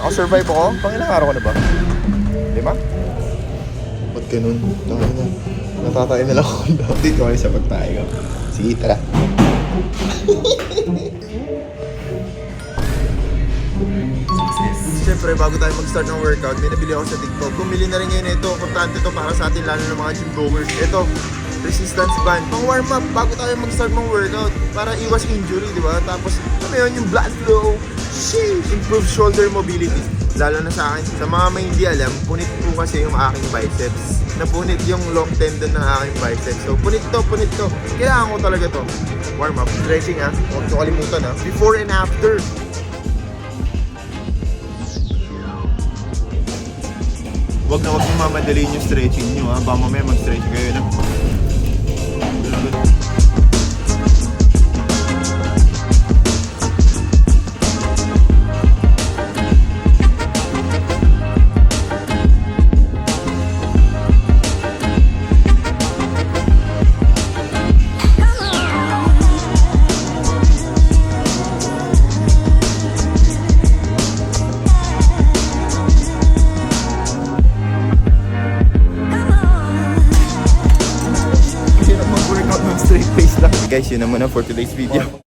Nakasurvive ako? Pang ilang araw ka na ba? 5? Ba't ganun? Tangin na. Natatay na lang ako. Update ko kayo sa pagtayo ko. Sige, tara. Siyempre, bago tayo mag-start ng workout, may nabili ako sa TikTok. Bumili na rin ngayon ito. Importante to para sa atin, lalo ng mga gym goers. Ito, resistance band. Pang warm up, bago tayo mag-start ng workout. Para iwas injury, di ba? Tapos, yun yung blood flow. Sheesh! Improve shoulder mobility. Lalo na sa akin. Sa mga may hindi alam, punit po kasi yung aking biceps. Napunit yung long tendon ng aking biceps. So, punit to. Kailangan ko talaga to. Warm up. Stretching ha. Huwag nyo kalimutan ha. Before and after. Huwag na huwag mamadaliin yung stretching nyo ha. Baka mamaya mag-stretch kayo na. Guys, yun naman na for today's video.